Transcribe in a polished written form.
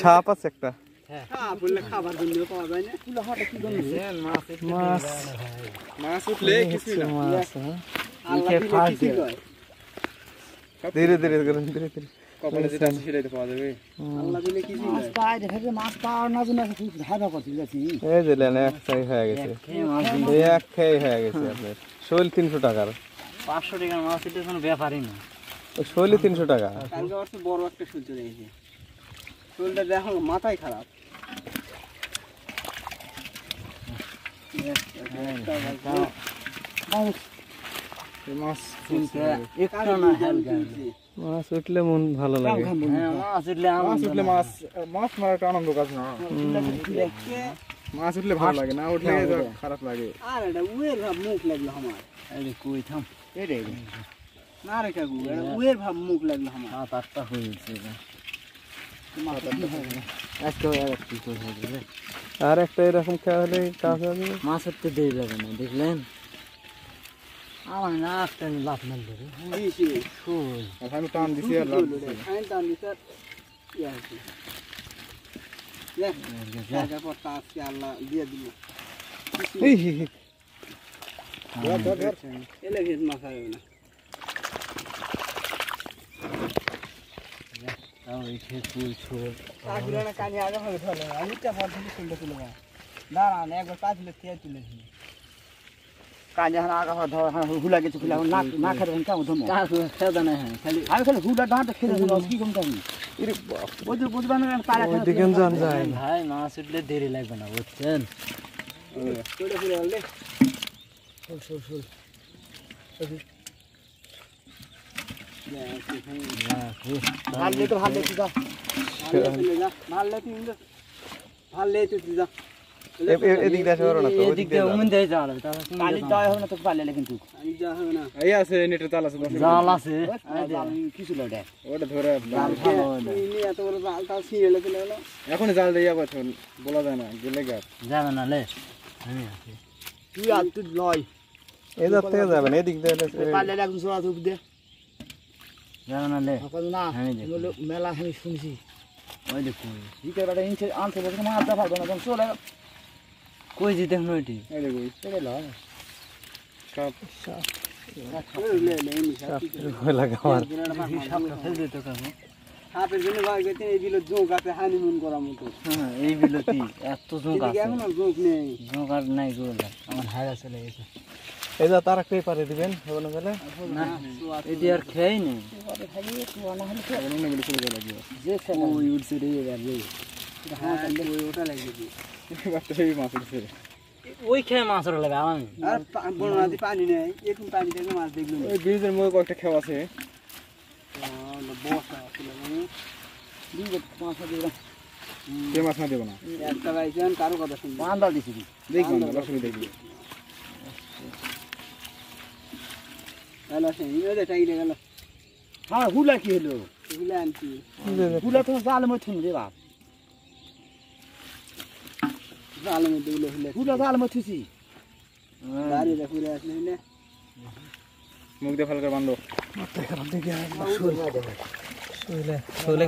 সাপ আছে একটা ধীরে ধীরে ধীরে ধীরে কপালে যেটা আছে সেটাই তো পাওয়া যাবে। আল্লাহ দিলে কি মাছ পায় দেখে মাছ পাওয়ার না জন্য ধারা করতে যাচ্ছি। এই যে লেন এক চাই হয়ে গেছে, এই এক খেয়ে হয়ে গেছে আপনার শোল 300 টাকার 500 টাকার মাছ এটা কোনো ব্যাপারই না। ওই শোলই 300 টাকা। কালকে বড় বড় একটা শোল চলে গেছে, শোলটা দেখো মাথায় খারাপ। মাছ মাছ উঠলে মন ভালো লাগে, মাছ মারা একটা আনন্দ কাজ না, মাছ উঠলে ভালো লাগে না উঠলে খারাপ লাগে। আর এটা উয়ের ভাব মুখ লাগলো আমার, আরে কই থাম এরে না রে কাকু, উয়ের ভাব মুখ লাগলো আমার। 7-8টা হয়েছে আর একটা এরকম খেয়া হলে কাজ হবে, মাছ উঠতে দেরি লাগে না দেখলেন। আমার না একটা লাভ মারল রে, আমি টান দিছি আর লাভ দিছি, আমি টান দিছি আর ইয়া আছে দেখ জায়গা পড়তা আছে আল্লাহ দিয়ে দিল। এই ধর ধর ধর এলে গেছ মাছ হবে না। তাও এই ফুল ছোল কাকুরা না কানি আগে হবে ধরে আমি টা ফল থেকে শুনতে চলে না দাঁড়া না একবার কাটলে খেয়ে তুলেছি কানি হানা আগা ধর হুলা গেছে খুলা না না খেতে কেমন ধমো কাকু খেদা না হ্যাঁ খালি আমি খালি হুলা ডাঁটা খেতে দিল কি কমতে আমি এর বুঝু বুঝবা না তারা খেতে দিকেন জান যায় ভাই মাছ উঠলে দেরি লাগবে না বুঝছেন। ছোটে ফুলে বললে ফুল ফুল ফুল ভালো তো ভালো তুই যা ভালো তুই যা ভালো তুই যা এদিক দিয়ে আসো না তো এদিক দিয়ে ওমন দিয়ে যাও কালি যাওয়া হবে না তো পারলে কিন্তু আমি যাওয়া হবে না। এই আছে নেটের জাল আছে, জাল আছে কিছু লড়ে ওটা ধরে জাল ভালো ইনি এত বড় জাল তাও ছিঁড়ে চলে গেল। এখন জাল দিয়ে বছর বলা যায় না গেলে গাছ যাবে না লে আমি আছি তুই আর তুই লয় এই জাত থেকে যাবে না এদিক দিয়ে পারলে একদম সোয়া ধুপ দে যাবে না লে না মেলা আমি শুনছি ওই দেখো শীতের বেলা ইঞ্চে আনতে বসে মাছ দা পারবে না যখন চলে কই যেতে হলো এটি এই দেখো চলে ল সব লাগা আমার সাপটা ফেল দিতে কাকু সাপের জন্য ভাই গেতে এই বিল জোক আছে হানিমুন করার মতো হ্যাঁ এই বিলতি এত জোক আছে এখন আর জোক নেই জোক আর নাই গোলা আমার হায়রা চলে গেছে এই যে তার একটা পারে দিবেন হবে না গেলে না এটি আর খেই নেই খালি একটু না হলে তো অন্য গুলো চলে যাবে যে ওই উঠছে রে এবার রে হ্যাঁ ওই ওটা লাগবে কি একটা সেই মাছ উঠছে ওই খেয়ে মাছ লাগে আমি আর বড় নদী পানি নেই এখন পানি থেকে মাছ দেখলুম ওই ব্রিজের মধ্যে কয়েকটা খেয়া আছে বসা ছিল মানে দিবে মাছ দিবে কে মাছ না দেবো না একটা ভাইজান কারো কথা শুনবে বান্দা দিছি দেখবেন অসুবিধা কি হ্যালো সেই ওই টাইলে গেল হ্যাঁ হুলা কি হলো হুলা আনছি হুলা তো জাল মধ্যে রে বাপ জাল মধ্যে হুলা জাল মধ্যে থুছি গাড়ি দেখো রে আসলে না মুখ দিয়ে ফালকা বান্ধব মাথা খারাপ দেখে শুলে